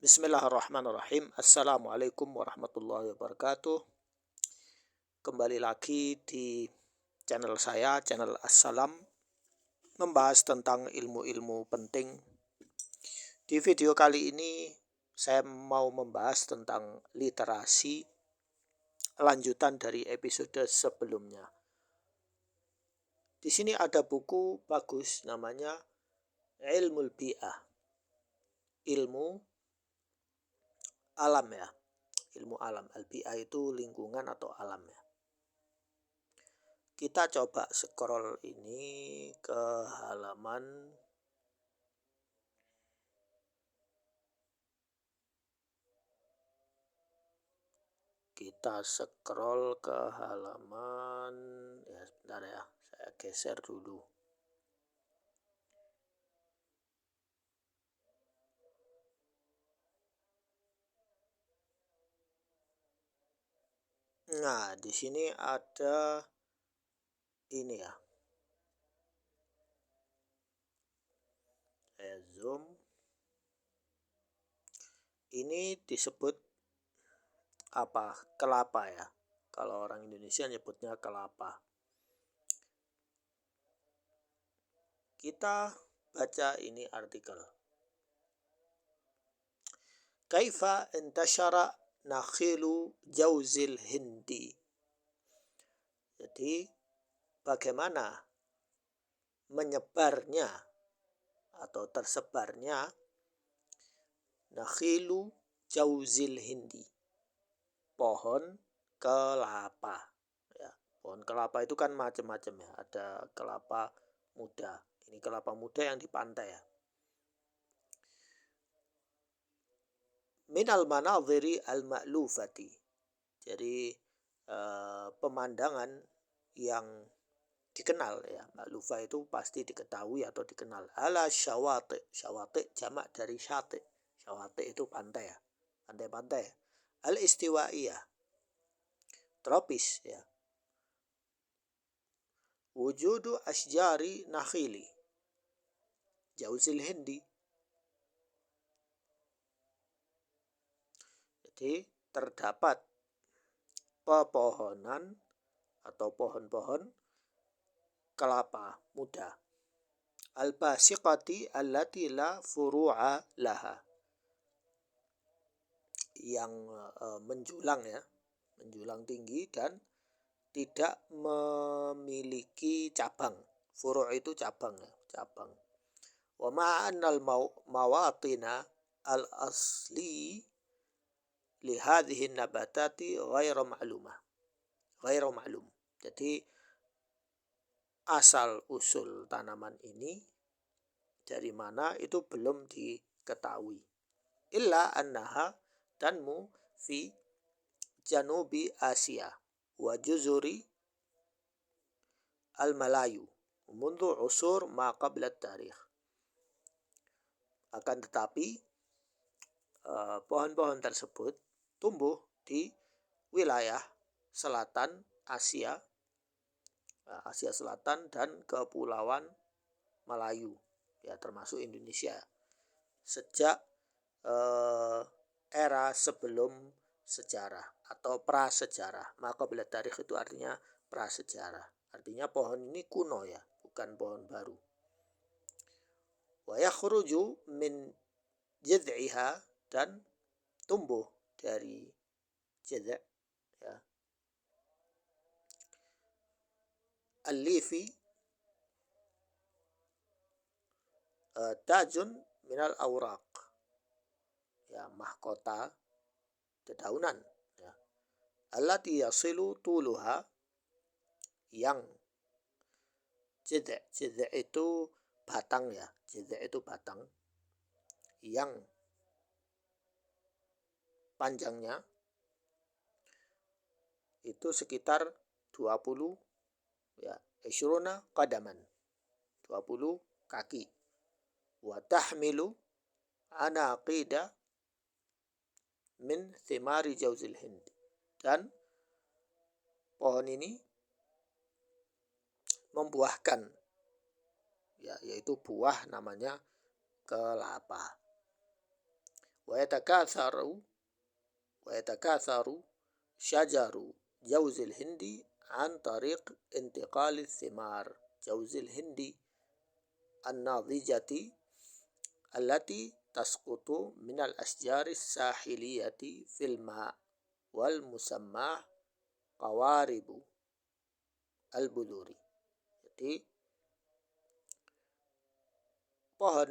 Bismillahirrahmanirrahim. Assalamualaikum warahmatullahi wabarakatuh. Kembali lagi di channel saya, channel Assalam, membahas tentang ilmu-ilmu penting. Di video kali ini saya mau membahas tentang literasi, lanjutan dari episode sebelumnya. Di sini ada buku bagus namanya Ilmul Bi'ah, ilmu alam ya. Ilmu alam, al-bi'ah itu lingkungan atau alam ya. Kita coba scroll ini ke halaman ya, sebentar ya, saya geser dulu. Nah, di sini ada ini ya. Saya zoom. Ini disebut apa? Kelapa ya. Kalau orang Indonesia nyebutnya kelapa. Kita baca ini artikel. Kaifa intashara nakhilu jauzil hindi. Jadi bagaimana menyebarnya atau tersebarnya nakhilu jauzil hindi, pohon kelapa ya. Pohon kelapa itu kan macam-macam ya, ada kelapa muda. Ini kelapa muda yang di pantai ya. Minal manadhiri al-ma'lufati. Jadi pemandangan yang dikenal ya. Ma'lufa itu pasti diketahui atau dikenal. Ala syawati. Syawati jamak dari syati. Syawati itu pantai ya. Pantai-pantai. Al-istiwaiyah, tropis ya. Wujudu asjari nakhili jauzil hindi. Jadi terdapat pepohonan atau pohon-pohon kelapa muda. Al-basiqati allati la furu'a laha, yang menjulang ya, menjulang tinggi dan tidak memiliki cabang. Furu' itu cabang ya, cabang. Wa ma'annal mawatina al-asli li hadhihi nabatati ghairu ma'lumah. Ghairu ma'lum. Jadi asal usul tanaman ini dari mana itu belum diketahui. Illa annaha tanmu fi janubi Asia wa juzuri al-Malayu mundu usur ma qabla tarikh. Akan tetapi pohon-pohon tersebut tumbuh di wilayah selatan Asia, Asia Selatan dan Kepulauan Melayu ya, termasuk Indonesia, sejak era sebelum sejarah atau prasejarah. Maka bila tarikh itu artinya prasejarah. Artinya pohon ini kuno ya, bukan pohon baru. Wa yakhruju min jad'iha, dan tumbuh dari jad' ya. Al-lifi tajun minal awraq ya, mahkota dedaunan ya. Allati yasilu tuluha, yang jad' itu batang ya, jad' itu batang yang panjangnya itu sekitar 20 ya, isyruna qadaman, 20 kaki. Wa tahmilu anaqida min thimari jauzil hind, dan pohon ini membuahkan ya, yaitu buah namanya kelapa. ويتكاثر ويتكاثر شجر جوز الهند عن طريق انتقال الثمار جوز الهند الناضجة التي تسقط من الأشجار الساحلية في الماء والمسمى قوارب البذور. Jadi pohon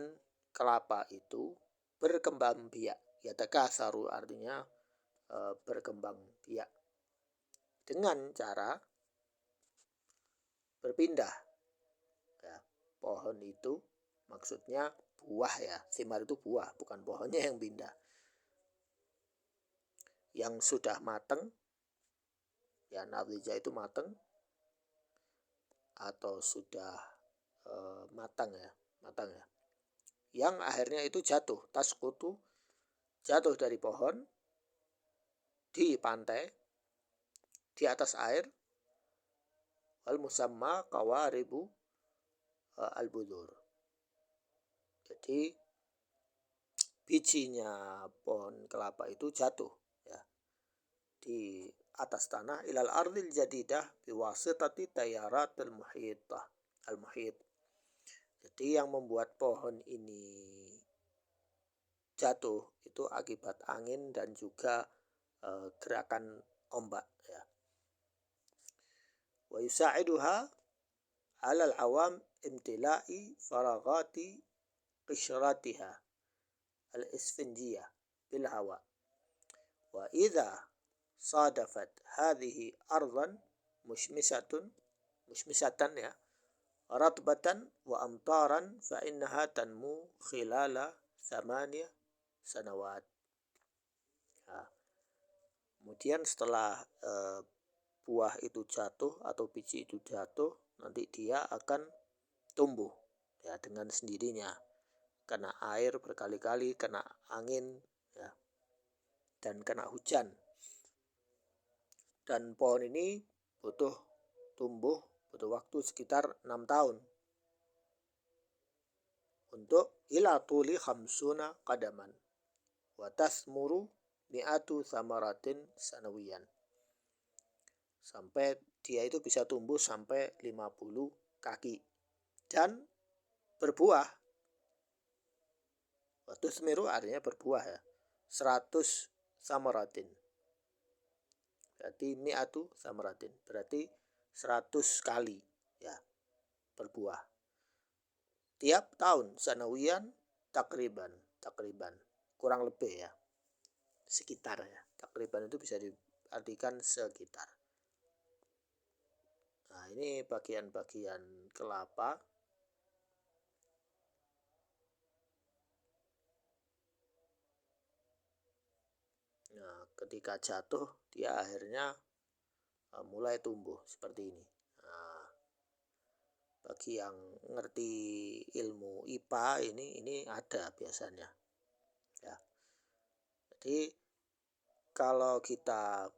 kelapa itu berkembang biak. Yatakatsaru artinya berkembang biak dengan cara berpindah. Ya, pohon itu maksudnya buah ya. Thimar itu buah, bukan pohonnya yang pindah. Yang sudah matang, ya nadija itu matang atau sudah matang ya. Yang akhirnya itu jatuh, tasqutu, jatuh dari pohon di pantai di atas air, wal musamma qawaribu al-budur. Jadi bijinya pohon kelapa itu jatuh ya di atas tanah ilal ardil jadidah biwasitati tayaratil al-muhit. Jadi yang membuat pohon ini jatuh itu akibat angin dan juga gerakan ombak ya. Wa yusa'iduha 'alal awam imtila'i faragati qishratiha al-isfinjiyah bil hawa. Wa idza sadafat hadhihi ardan mushmisatan ya ratbatan wa amtaran fa innaha tanmu khilala 8 sanawat. Nah, kemudian setelah buah itu jatuh atau biji itu jatuh, nanti dia akan tumbuh ya dengan sendirinya. Kena air berkali-kali, kena angin ya, dan kena hujan. Dan pohon ini butuh waktu sekitar 6 tahun untuk ila tuli khamsuna qadaman wa tasmuru mi'atu samaratin sanawiyan, sampai dia itu bisa tumbuh sampai 50 kaki dan berbuah. Wa tusmiru artinya berbuah ya, 100 samaratin, berarti mi'atu samaratin, berarti 100 kali ya berbuah tiap tahun. Sanawiyan takriban kurang lebih ya, sekitar ya. Takriban itu bisa diartikan sekitar. Nah, ini bagian-bagian kelapa. Nah, ketika jatuh dia akhirnya mulai tumbuh seperti ini. Nah, bagi yang ngerti ilmu IPA ini ada biasanya ya. Jadi kalau kita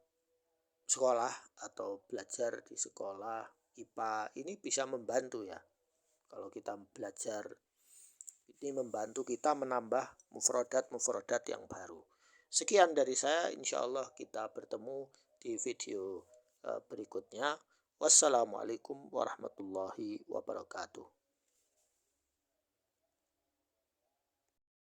sekolah atau belajar di sekolah IPA ini bisa membantu ya. Kalau kita belajar ini membantu kita menambah mufrodat yang baru. Sekian dari saya, insya Allah kita bertemu di video berikutnya. Wassalamualaikum warahmatullahi wabarakatuh.